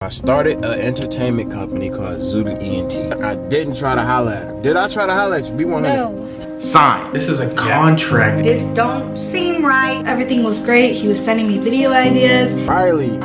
I started an entertainment company called Zooted ENT. I didn't try to holler at her. Did I try to holler at you? Be 100. No. Sign. This is a contract. This don't seem right. Everything was great. He was sending me video ideas. Riley.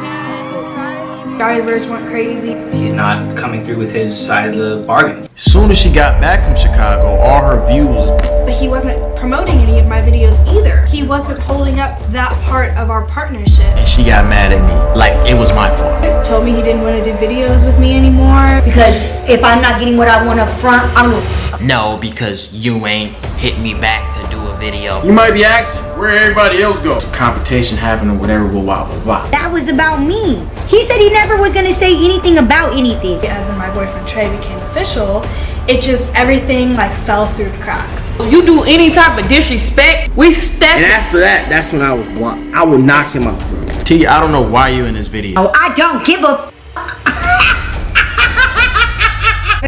Drivers weren't crazy. He's not coming through with his side of the bargain. As soon as she got back from Chicago, all her views. But he wasn't promoting any of my videos either. He wasn't holding up that part of our partnership. And she got mad at me like it was my fault. Told me he didn't want to do videos with me anymore. Because if I'm not getting what I want up front, I'm gonna... No, because you ain't hit me back to do a video. You might be asking where everybody else goes. Competition happening, whatever, blah, blah, blah. That was about me. He said he never was gonna say anything about anything. As in my boyfriend Trey became official, it just, everything like fell through the cracks. You do any type of disrespect, we step. And after that, that's when I was blocked. I would knock him out. T, I don't know why you in this video. Oh, I don't give a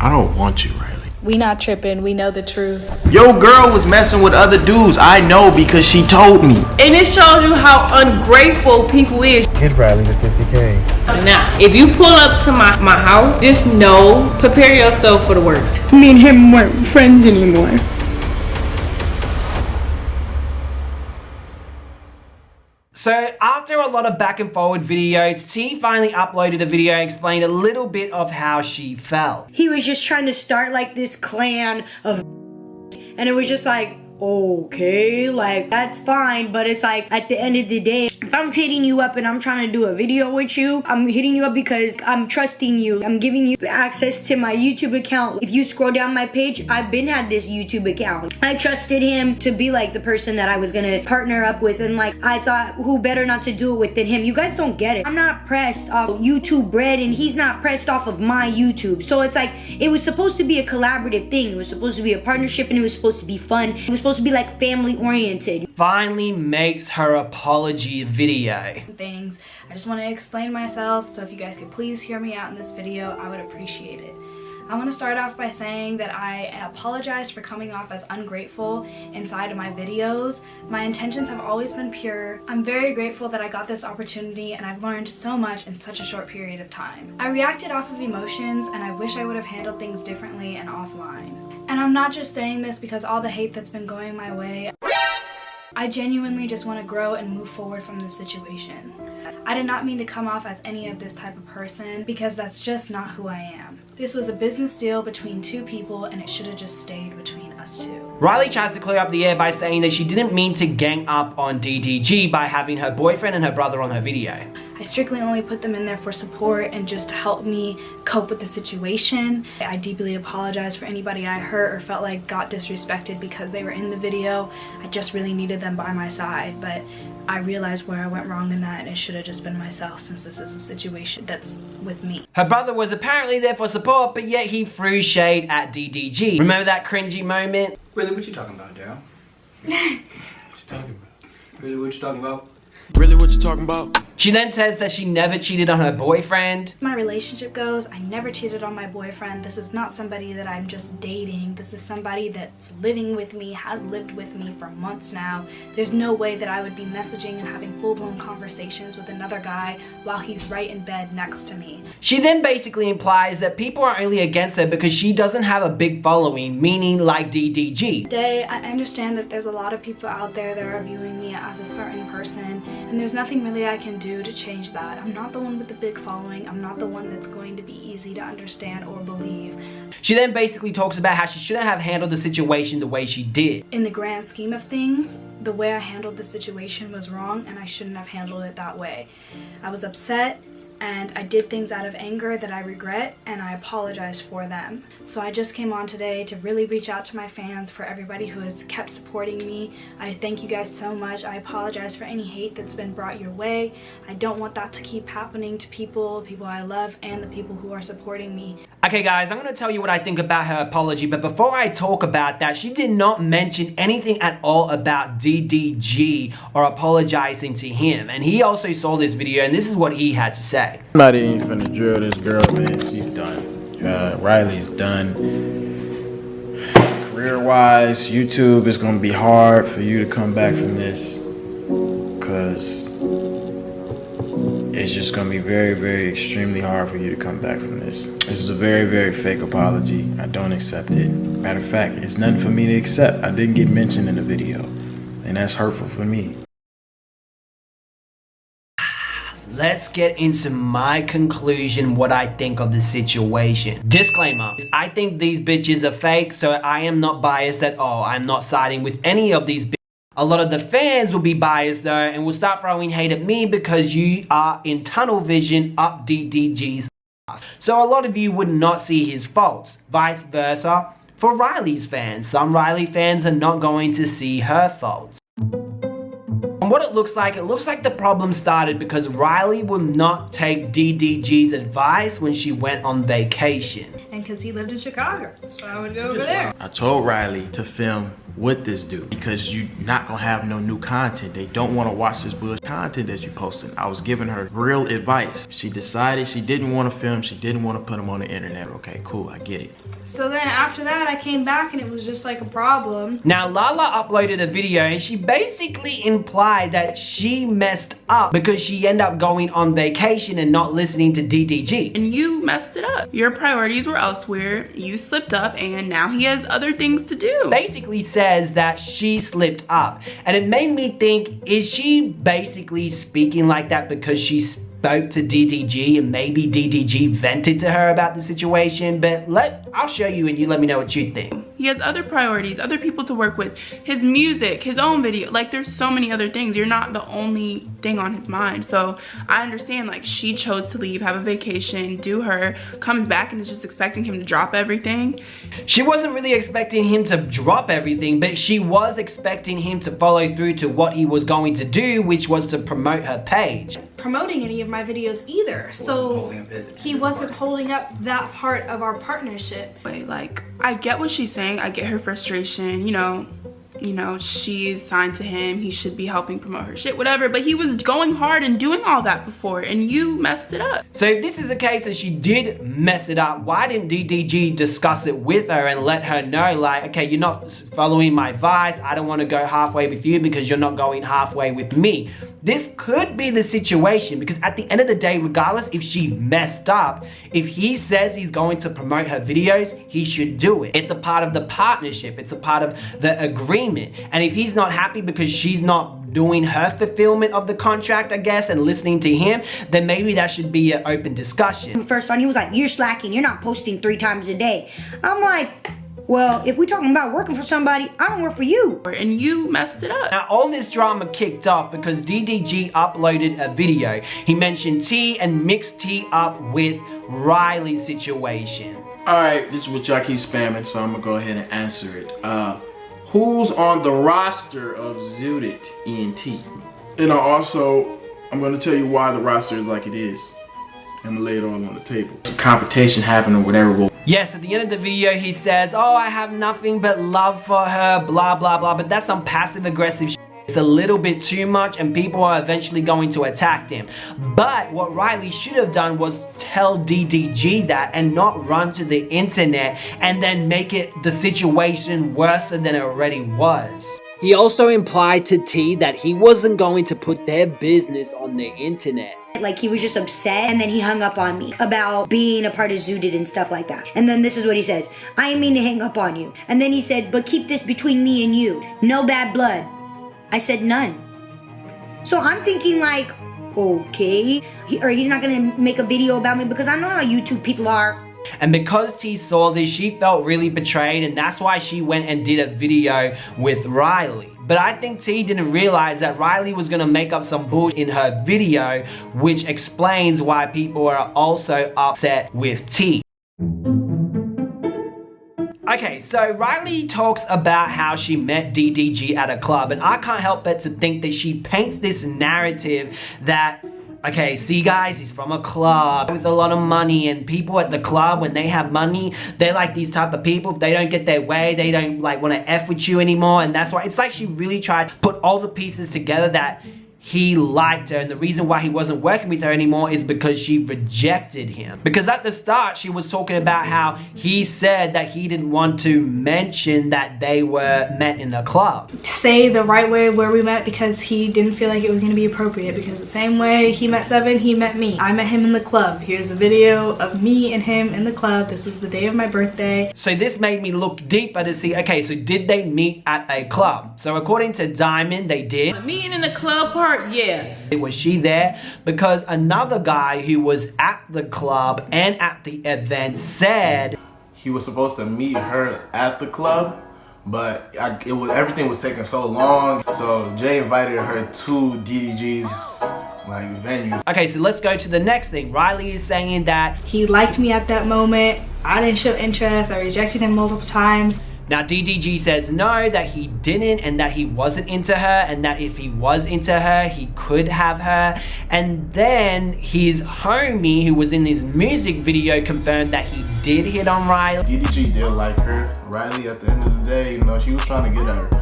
I don't want you, Riley. We not tripping, we know the truth. Yo girl was messing with other dudes. I know because she told me. And it shows you how ungrateful people is. Get Riley to 50K. Now, if you pull up to my house, just know, prepare yourself for the worst. Me and him weren't friends anymore. So after a lot of back and forward videos, T finally uploaded a video and explained a little bit of how she felt. He was just trying to start like this clan of and it was just like, okay, like that's fine, but it's like at the end of the day, if I'm hitting you up and I'm trying to do a video with you, I'm hitting you up because I'm trusting you. I'm giving you access to my YouTube account. If you scroll down my page, I've been had this YouTube account. I trusted him to be like the person that I was gonna partner up with, and like I thought who better not to do it with than him. You guys don't get it. I'm not pressed off YouTube bread and he's not pressed off of my YouTube. So it's like, it was supposed to be a collaborative thing. It was supposed to be a partnership and it was supposed to be fun. It was supposed to be like family oriented. Finally makes her apology video. Things. I just want to explain myself, so if you guys could please hear me out in this video, I would appreciate it. I want to start off by saying that I apologize for coming off as ungrateful inside of my videos. My intentions have always been pure. I'm very grateful that I got this opportunity and I've learned so much in such a short period of time. I reacted off of emotions and I wish I would have handled things differently and offline. And I'm not just saying this because all the hate that's been going my way. I genuinely just want to grow and move forward from this situation. I did not mean to come off as any of this type of person because that's just not who I am. This was a business deal between two people and it should have just stayed between us two. Riley tries to clear up the air by saying that she didn't mean to gang up on DDG by having her boyfriend and her brother on her video. I strictly only put them in there for support and just to help me cope with the situation. I deeply apologize for anybody I hurt or felt like got disrespected because they were in the video. I just really needed them by my side, but I realized where I went wrong in that and it should have just been myself since this is a situation that's with me. Her brother was apparently there for support, but yet he threw shade at DDG. Remember that cringy moment? Really, what you talking about, Daryl? What you talking about? Really, what you talking about? Really, what you talking about? She then says that she never cheated on her boyfriend. My relationship goes, I never cheated on my boyfriend. This is not somebody that I'm just dating. This is somebody that's living with me, has lived with me for months now. There's no way that I would be messaging and having full-blown conversations with another guy while he's right in bed next to me. She then basically implies that people are only against her because she doesn't have a big following, meaning like DDG. Today, I understand that there's a lot of people out there that are viewing me as a certain person, and there's nothing really I can do to change that. I'm not the one with the big following. I'm not the one that's going to be easy to understand or believe. She then basically talks about how she shouldn't have handled the situation the way she did. In the grand scheme of things, the way I handled the situation was wrong and I shouldn't have handled it that way. I was upset and I did things out of anger that I regret and I apologize for them. So I just came on today to really reach out to my fans, for everybody who has kept supporting me. I thank you guys so much. I apologize for any hate that's been brought your way. I don't want that to keep happening to people I love and the people who are supporting me. Okay guys, I'm going to tell you what I think about her apology, but before I talk about that, she did not mention anything at all about DDG or apologizing to him. And he also saw this video and this is what he had to say. I'm not even finna drill this girl, man. She's done. Riley's done. Career-wise, YouTube is gonna be hard for you to come back from this, cause It's just gonna be very, very extremely hard for you to come back from this. This is a very, very fake apology. I don't accept it. Matter of fact, it's nothing for me to accept. I didn't get mentioned in the video, and that's hurtful for me. Let's get into my conclusion, what I think of the situation. Disclaimer, I think these bitches are fake, so I am not biased at all. I'm not siding with any of these bitches. A lot of the fans will be biased though and will start throwing hate at me because you are in tunnel vision up DDG's ass. So a lot of you would not see his faults. Vice versa for Riley's fans. Some Riley fans are not going to see her faults. And what it looks like the problem started because Riley will not take DDG's advice when she went on vacation. And because he lived in Chicago, so I would go over there. I told Riley to film with this dude because you're not gonna have no new content. They don't want to watch this bullshit content that you posting. I was giving her real advice. She decided she didn't want to film. She didn't want to put them on the internet. Okay, cool, I get it. So then after that, I came back and it was just like a problem. Now Lala uploaded a video and she basically implied that she messed up because she ended up going on vacation and not listening to DDG. And you messed it up. Your priorities were elsewhere. You slipped up and now he has other things to do. Basically says that she slipped up. And it made me think, is she basically speaking like that because she spoke to DDG and maybe DDG vented to her about the situation? But I'll show you and you let me know what you think. He has other priorities, other people to work with, his music, his own video. Like there's so many other things. You're not the only thing on his mind. So I understand like she chose to leave, have a vacation, do her, comes back and is just expecting him to drop everything. She wasn't really expecting him to drop everything, but she was expecting him to follow through to what he was going to do, which was to promote her page. Promoting any of my videos either, so he wasn't holding up that part of our partnership. Like I get what she's saying, I get her frustration, you know, she's signed to him, he should be helping promote her shit, whatever, but he was going hard and doing all that before and you messed it up. So if this is the case that she did mess it up, why didn't DDG discuss it with her and let her know, like, okay, you're not following my advice, I don't want to go halfway with you because you're not going halfway with me. This could be the situation because at the end of the day, regardless if she messed up, if he says he's going to promote her videos, he should do it. It's a part of the partnership. It's a part of the agreement. And if he's not happy because she's not doing her fulfillment of the contract, I guess, and listening to him, then maybe that should be an open discussion. First on, he was like, you're slacking. You're not posting 3 times a day. I'm like, well, if we're talking about working for somebody, I don't work for you. And you messed it up. Now, all this drama kicked off because DDG uploaded a video. He mentioned T and mixed T up with Riley's situation. Alright, this is what y'all keep spamming, so I'm gonna go ahead and answer it. Who's on the roster of Zooted ENT? And I'm gonna tell you why the roster is like it is. I'm gonna lay it all on the table. Competition happened or whatever. Yes, at the end of the video, he says, oh, I have nothing but love for her, blah, blah, blah. But that's some passive-aggressive shit. It's a little bit too much and people are eventually going to attack him. But what Riley should have done was tell DDG that and not run to the internet and then make it the situation worse than it already was. He also implied to T that he wasn't going to put their business on the internet. Like he was just upset and then he hung up on me about being a part of Zooted and stuff like that. And then this is what he says. I didn't mean to hang up on you. And then he said, but keep this between me and you. No bad blood. I said none. So I'm thinking like, okay. He's not gonna make a video about me because I know how YouTube people are. And because T saw this, she felt really betrayed and that's why she went and did a video with Riley. But I think T didn't realize that Riley was gonna make up some bullshit in her video, which explains why people are also upset with T. Okay, so Riley talks about how she met DDG at a club, and I can't help but to think that she paints this narrative that, okay, see guys, he's from a club with a lot of money, and people at the club, when they have money, they're like these type of people. If they don't get their way, they don't like want to F with you anymore, and that's why it's like she really tried to put all the pieces together that he liked her, and the reason why he wasn't working with her anymore is because she rejected him. Because at the start she was talking about how he said that he didn't want to mention that they were met in a club. Say the right way where we met because he didn't feel like it was going to be appropriate, because the same way he met Seven, he met me. I met him in the club. Here's a video of me and him in the club. This was the day of my birthday. So this made me look deeper to see, okay, so did they meet at a club? So according to Diamond, they did. Meeting in the club part, yeah. Was she there? Because another guy who was at the club and at the event said he was supposed to meet her at the club, but everything was taking so long, so Jay invited her to DDG's venue. Okay, so let's go to the next thing. Riley is saying that he liked me at that moment. I didn't show interest. I rejected him multiple times. Now DDG says no, that he didn't, and that he wasn't into her, and that if he was into her, he could have her. And then his homie, who was in his music video, confirmed that he did hit on Riley. DDG did like her. Riley, at the end of the day, you know, she was trying to get at her.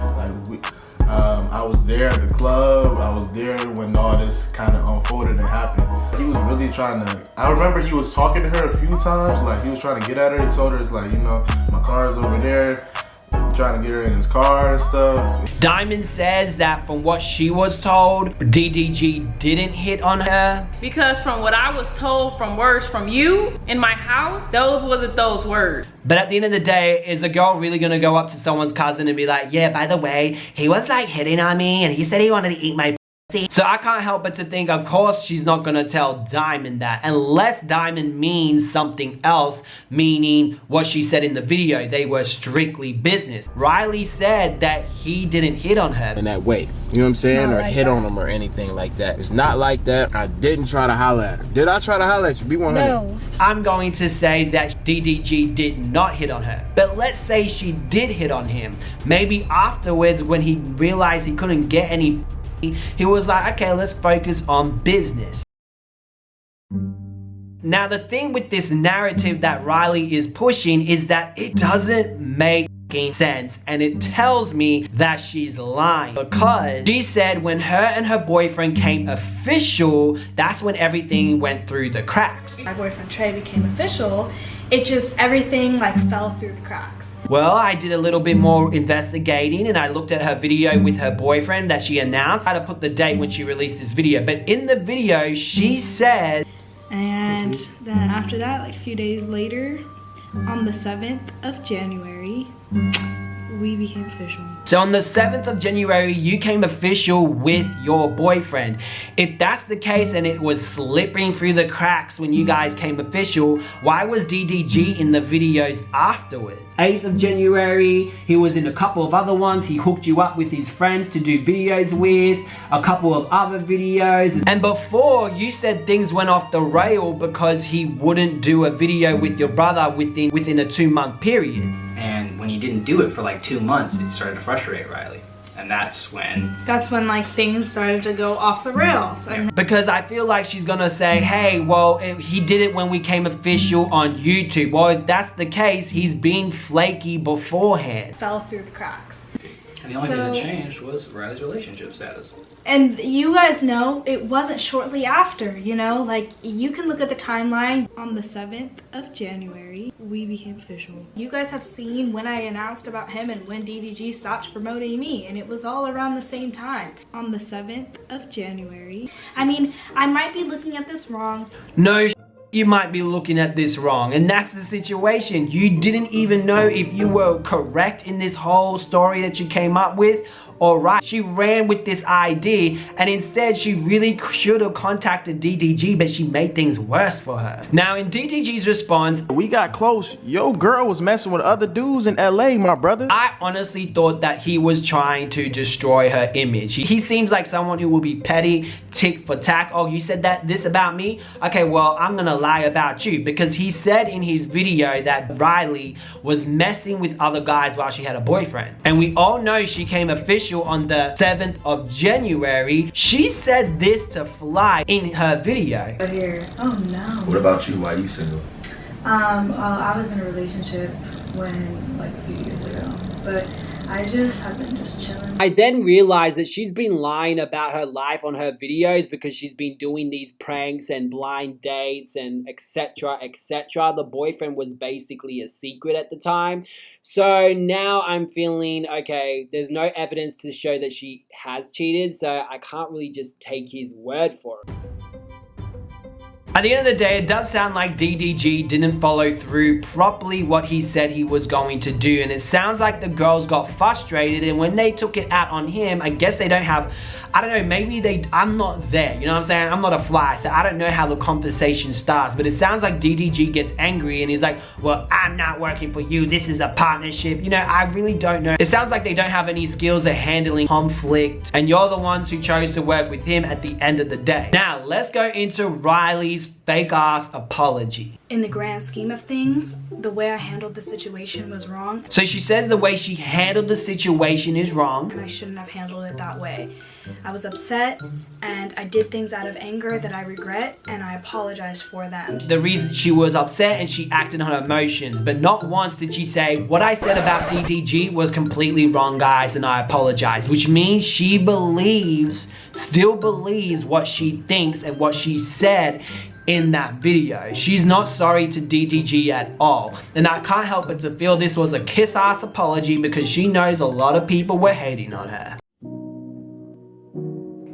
I was there at the club. I was there when all this kind of unfolded and happened. He was really trying to, I remember he was talking to her a few times, like he was trying to get at her. He told her, it's like, you know, my car's over there. Trying to get her in his car and stuff. Diamond says that from what she was told, DDG didn't hit on her. Because from what I was told from words from you in my house, those wasn't those words. But at the end of the day, is a girl really gonna go up to someone's cousin and be like, yeah, by the way, he was like hitting on me and he said he wanted to eat my pussy. So I can't help but to think, of course she's not gonna tell Diamond that, unless Diamond means something else, meaning what she said in the video, they were strictly business. Riley said that he didn't hit on her in that way, you know what I'm saying, or like hit on him or anything like that. It's not like that. I didn't try to holler at her. Did I try to holler at you? Be 100. No. I'm going to say that DDG did not hit on her, but let's say she did hit on him. Maybe afterwards, when he realized he couldn't get any, he was like, okay, let's focus on business. Now the thing with this narrative that Riley is pushing is that it doesn't make sense, and it tells me that she's lying, because she said when her and her boyfriend came official, that's when everything went through the cracks. My boyfriend Trey became official, it just, everything like fell through the cracks. Well, I did a little bit more investigating and I looked at her video with her boyfriend that she announced. I had to put the date when she released this video, but in the video she said, and then after that, like a few days later, on the 7th of January, we became official. So on the 7th of January, you came official with your boyfriend. If that's the case and it was slipping through the cracks when you guys came official, why was DDG in the videos afterwards? 8th of January, he was in a couple of other ones. He hooked you up with his friends to do videos with, a couple of other videos. And before, you said things went off the rail because he wouldn't do a video with your brother within a 2-month period. And when he didn't do it for like 2 months, it started to frustrate Riley. And that's when like things started to go off the rails. Because I feel like she's gonna say, hey, well, he did it when we came official on YouTube. Well, if that's the case, he's being flaky beforehand. Fell through the cracks. And the only thing that changed was Riley's relationship status. And you guys know it wasn't shortly after, you know, like you can look at the timeline. On the 7th of January, we became official. You guys have seen when I announced about him and when DDG stopped promoting me, and it was all around the same time. On the 7th of January. I mean, I might be looking at this wrong. No, you might be looking at this wrong, and that's the situation. You didn't even know if you were correct in this whole story that you came up with. Alright, she ran with this idea, and instead she really should have contacted DDG, but she made things worse for her. Now in DDG's response, we got close. Yo, girl was messing with other dudes in LA, my brother. I honestly thought that he was trying to destroy her image. He seems like someone who will be petty, tick for tack. Oh, you said this about me? Okay, well, I'm gonna lie about you, because he said in his video that Riley was messing with other guys while she had a boyfriend. And we all know she came official on the 7th of January. She said this to Fly in her video. Here. Oh no. What about you? Why are you single? I was in a relationship like a few years ago, but I just have been just chilling. I then realized that she's been lying about her life on her videos because she's been doing these pranks and blind dates and etc, etc. The boyfriend was basically a secret at the time. So now I'm feeling, okay, there's no evidence to show that she has cheated, so I can't really just take his word for it. At the end of the day, it does sound like DDG didn't follow through properly what he said he was going to do. And it sounds like the girls got frustrated, and when they took it out on him, I guess they don't have, I don't know, maybe I'm not there, you know what I'm saying? I'm not a fly, so I don't know how the conversation starts. But it sounds like DDG gets angry and he's like, well, I'm not working for you, this is a partnership. You know, I really don't know. It sounds like they don't have any skills at handling conflict, and you're the ones who chose to work with him at the end of the day. Now, let's go into Riley's fake ass apology. In the grand scheme of things, the way I handled the situation was wrong. So she says the way she handled the situation is wrong. And I shouldn't have handled it that way. I was upset and I did things out of anger that I regret, and I apologize for them. The reason she was upset and she acted on her emotions, but not once did she say, what I said about DDG was completely wrong, guys, and I apologize. Which means she believes, still believes what she thinks and what she said in that video. She's not sorry to DDG at all. And I can't help but to feel this was a kiss-ass apology because she knows a lot of people were hating on her.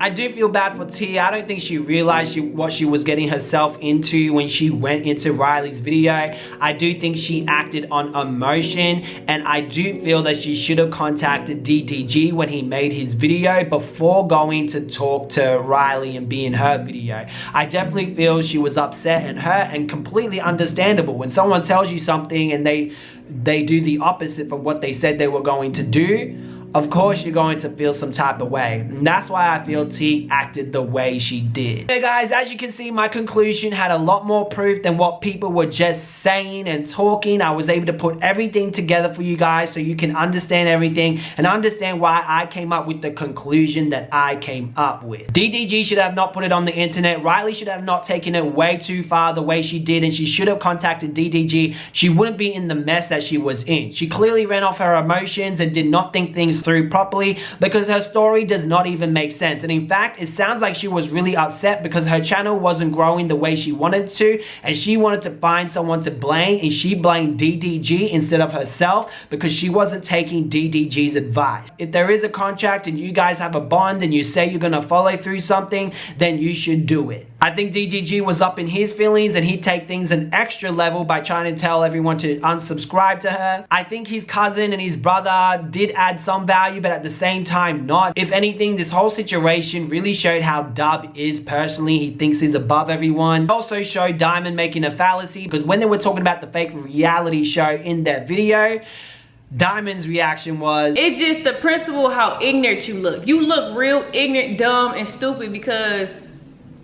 I do feel bad for Tia. I don't think she realized what she was getting herself into when she went into Riley's video. I do think she acted on emotion, and I do feel that she should have contacted DDG when he made his video before going to talk to Riley and be in her video. I definitely feel she was upset and hurt, and completely understandable. When someone tells you something and they do the opposite from what they said they were going to do, of course you're going to feel some type of way. And that's why I feel T acted the way she did. Okay guys, as you can see, my conclusion had a lot more proof than what people were just saying and talking. I was able to put everything together for you guys so you can understand everything and understand why I came up with the conclusion that I came up with. DDG should have not put it on the internet. Riley should have not taken it way too far the way she did, and she should have contacted DDG. She wouldn't be in the mess that she was in. She clearly ran off her emotions and did not think things through properly, because her story does not even make sense. And in fact, it sounds like she was really upset because her channel wasn't growing the way she wanted to, and she wanted to find someone to blame, and she blamed DDG instead of herself because she wasn't taking DDG's advice. If there is a contract and you guys have a bond and you say you're gonna follow through something, then you should do it. I think DDG was up in his feelings, and he'd take things an extra level by trying to tell everyone to unsubscribe to her. I think his cousin and his brother did add some value, but at the same time not. If anything, this whole situation really showed how Dub is personally. He thinks he's above everyone. It also showed Diamond making a fallacy, because when they were talking about the fake reality show in their video, Diamond's reaction was, it's just the principle how ignorant you look. You look real ignorant, dumb, and stupid because,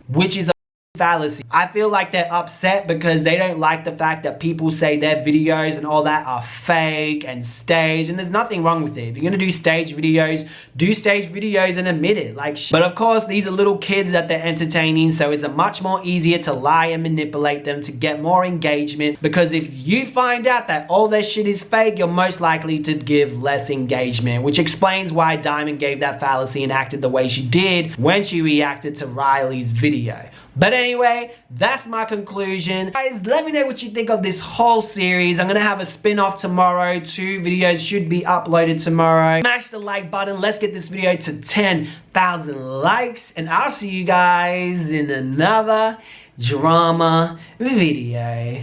which is a fallacy. I feel like they're upset because they don't like the fact that people say their videos and all that are fake and staged, and there's nothing wrong with it. If you're gonna do stage videos, do stage videos and admit it. But of course, these are little kids that they're entertaining, so it's a much more easier to lie and manipulate them to get more engagement, because if you find out that all their shit is fake, you're most likely to give less engagement, which explains why Diamond gave that fallacy and acted the way she did when she reacted to Riley's video. But anyway, that's my conclusion. Guys, let me know what you think of this whole series. I'm gonna have a spin-off tomorrow. 2 videos should be uploaded tomorrow. Smash the like button. Let's get this video to 10,000 likes. And I'll see you guys in another drama video.